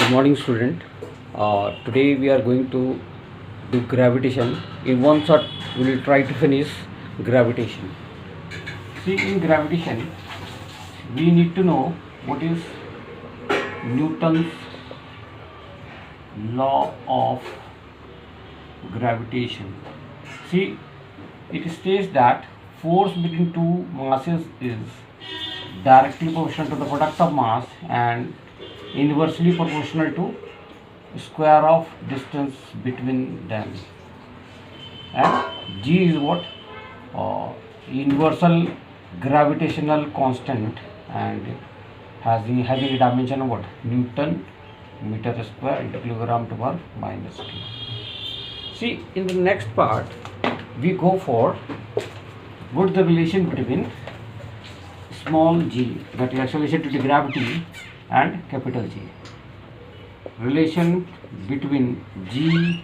Good morning, student. Today we are going to do gravitation. In one shot, we will try to finish gravitation. See, in gravitation, we need to know what is Newton's law of gravitation. See, it states that force between two masses is directly proportional to the product of mass and inversely proportional to square of distance between them. And g is what? Universal gravitational constant and having a dimension of what? Newton meter square into kilogram to power minus 2. See, in the next part we go for what the relation between small g, that is acceleration due to gravity, and capital G. Relation between G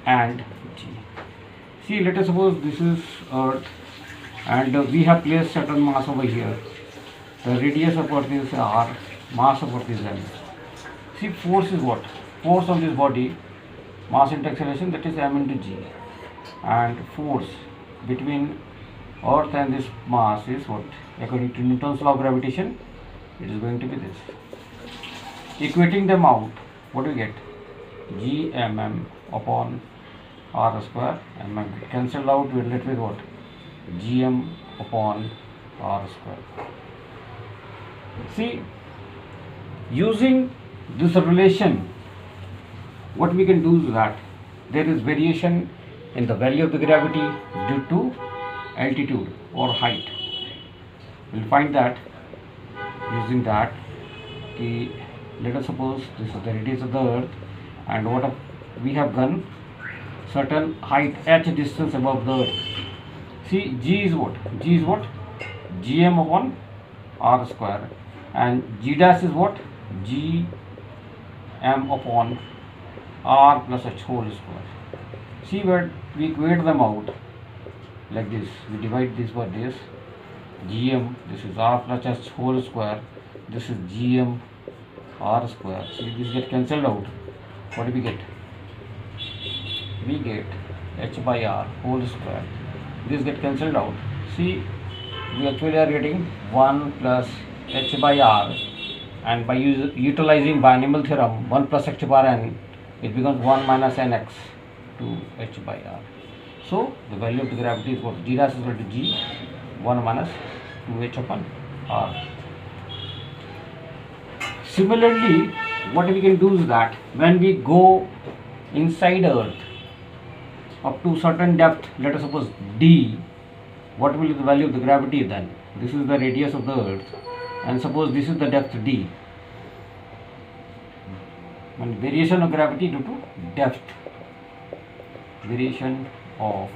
and G. See, let us suppose this is Earth and we have placed certain mass over here. The radius of Earth is R, mass of Earth is M. See, force is what? Force on this body, mass into acceleration, that is M into G. And force between Earth and this mass is what? According to Newton's law of gravitation, it is going to be this. Equating them out, what do we get? Gmm upon r square mm. Cancelled out, we are left with what? Gm upon r square. See, using this relation, what we can do is that there is variation in the value of the gravity due to altitude or height. We'll find that using that. Let us suppose this is the radius of the Earth and what we have done certain height h distance above the Earth. See, g is what? G is what? Gm upon r square, and g dash is what? Gm upon r plus h whole square. See, where we equate them out like this. We divide this by this. Gm, this is r plus h whole square. This is Gm r square. See, this get cancelled out. What do we get? We get h by r whole square. This get cancelled out. See, we actually are getting 1 plus h by r, and by utilizing binomial theorem 1 plus h bar n, it becomes 1 minus nx to h by r. So the value of the gravity is what? G dash is equal to g 1 minus 2h upon r. Similarly, what we can do is that when we go inside Earth up to certain depth, let us suppose d, what will be the value of the gravity then? This is the radius of the Earth, and suppose this is the depth d. And variation of gravity due to depth. Variation of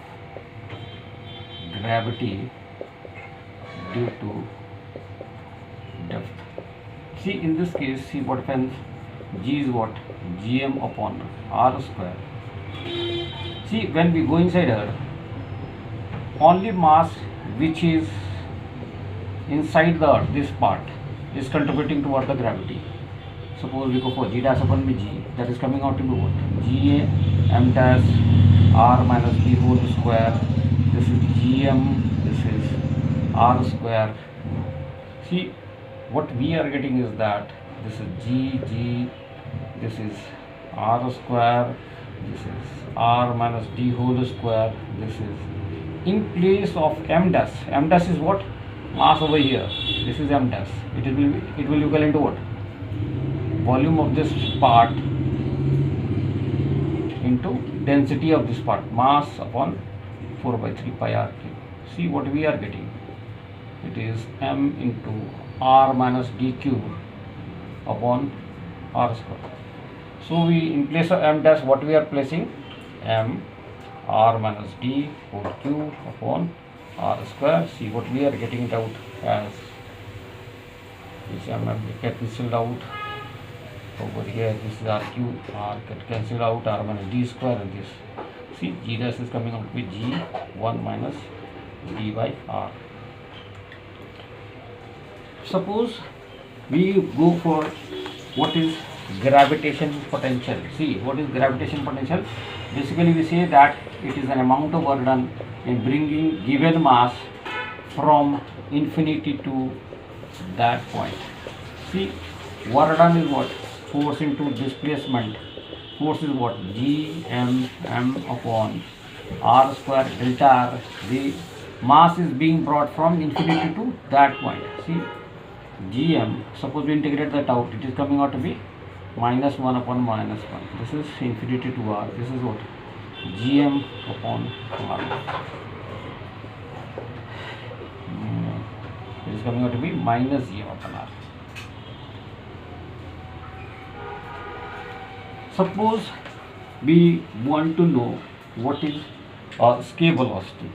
gravity due to depth. See, in this case, see what happens? G is what? Gm upon r square. See, when we go inside Earth, only mass which is inside the Earth, this part, is contributing toward the gravity. Suppose we go for G dash upon g, that is coming out to be what? G m dash r minus b whole square. This is Gm, this is r square. See, what we are getting is that this is g, this is r square, this is r minus d whole square, this is in place of m dash. M dash is what? Mass over here. This is m dash. It will equal into what? Volume of this part into density of this part, mass upon 4 by 3 pi r cube. See what we are getting? It is m into r minus d cube upon r square. So we, in place of m dash, what we are placing? M r minus d whole cube upon r square. See what we are getting it out as this m get cancelled out over here. This is r cube, r get cancelled out, r minus d square, and this. See, g dash is coming out with g 1 minus d by r. Suppose we go for what is gravitation potential. See, what is gravitation potential? Basically, we say that it is an amount of work done in bringing given mass from infinity to that point. See, work done is what? Force into displacement. Force is what? G m m upon r square delta r. The mass is being brought from infinity to that point. See, gm, suppose we integrate that out, it is coming out to be minus 1 upon minus 1. This is infinity to r. This is what? Gm upon r. It is coming out to be minus gm upon r. Suppose we want to know what is escape velocity.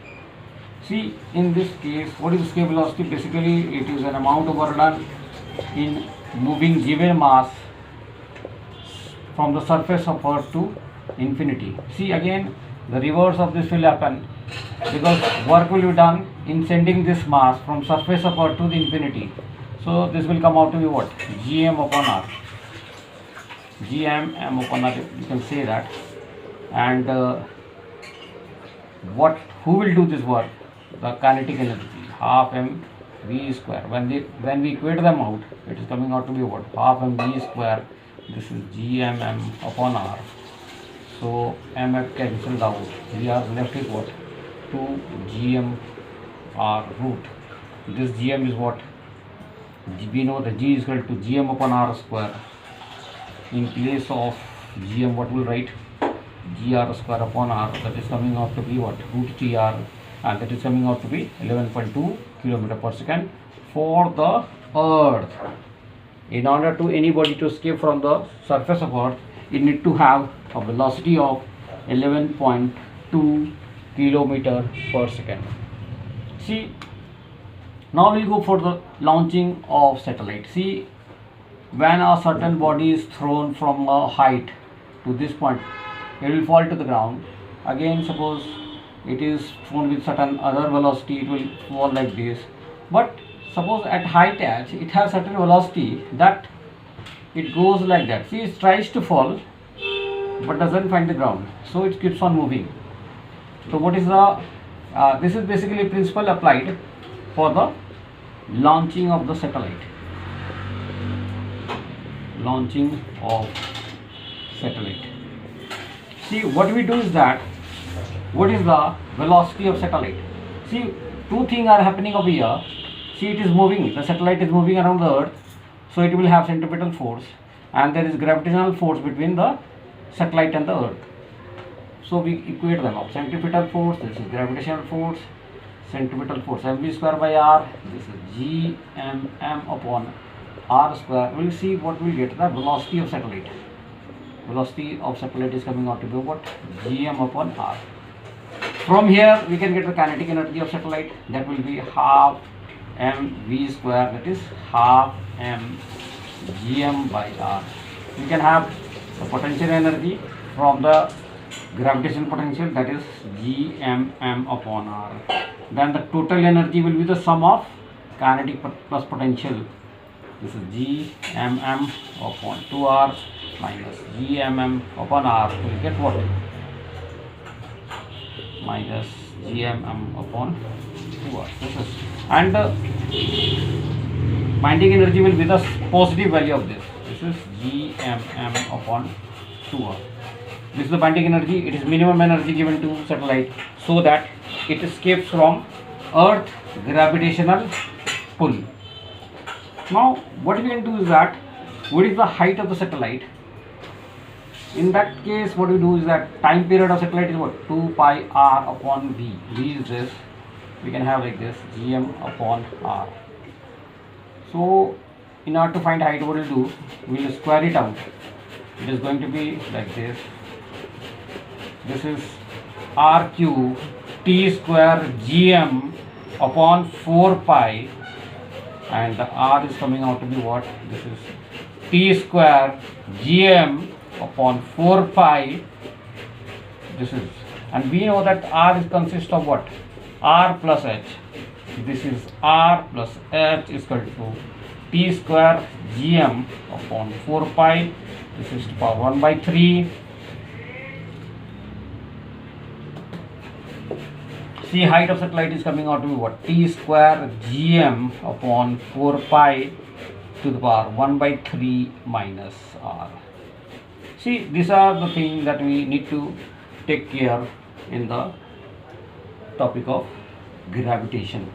See, in this case, what is escape velocity? Basically, it is an amount of work done in moving given mass from the surface of Earth to infinity. See, again, the reverse of this will happen, because work will be done in sending this mass from surface of Earth to the infinity. So this will come out to be what? Gm upon r. Gm m upon r, you can say that. And who will do this work? The kinetic energy, half m v square. When we equate them out, it is coming out to be what? Half m v square. This is gm m upon r. So mf cancelled out. We are left with what? 2 gm r root. This gm is what? We know that g is equal to gm upon r square. In place of gm, what will write? Gr square upon r. That is coming out to be what? Root gr, and that is coming out to be 11.2 kilometer per second for the Earth. In order to anybody to escape from the surface of Earth, it need to have a velocity of 11.2 kilometer per second. See, now we'll go for the launching of satellite. See, when a certain body is thrown from a height to this point, it will fall to the ground. Again, suppose it is thrown with certain other velocity, it will fall like this. But suppose at high touch, it has certain velocity that it goes like that. See, it tries to fall but doesn't find the ground, so it keeps on moving. So what is the this is basically a principle applied for the launching of the satellite. Launching of satellite. See, what we do is that, what is the velocity of satellite? See, two things are happening over here. See, it is moving, the satellite is moving around the Earth, so it will have centripetal force, and there is gravitational force between the satellite and the Earth. So we equate them up. Centripetal force, this is gravitational force, centripetal force mv square by r, this is g m m upon r square. We will see what we get, the velocity of satellite. Velocity of satellite is coming out to be what? Gm upon r. From here we can get the kinetic energy of satellite, that will be half mv square, that is half m gm by r. We can have the potential energy from the gravitation potential, that is gmm upon r. Then the total energy will be the sum of kinetic plus potential. This is gmm upon 2r minus gmm upon r. We will get what? Minus gmm upon 2r. This is, and binding energy will be the positive value of this. This is gmm upon 2r. This is the binding energy. It is minimum energy given to satellite so that it escapes from Earth gravitational pull. Now what we can do is that, what is the height of the satellite? In that case, what we do is that time period of satellite is what? 2 pi r upon v. V is this. We can have like this, gm upon r. So in order to find height, what we'll do, we'll square it out. It is going to be like this. This is r cube t square gm upon 4 pi, and the r is coming out to be what? This is t square gm upon 4 pi. This is, and we know that r is consists of what? R plus h. This is r plus h is equal to T square gm upon 4 pi. This is to the power 1 by 3. See, height of satellite is coming out to be what? T square gm upon 4 pi to the power 1 by 3 minus r. See, these are the things that we need to take care in the topic of gravitation.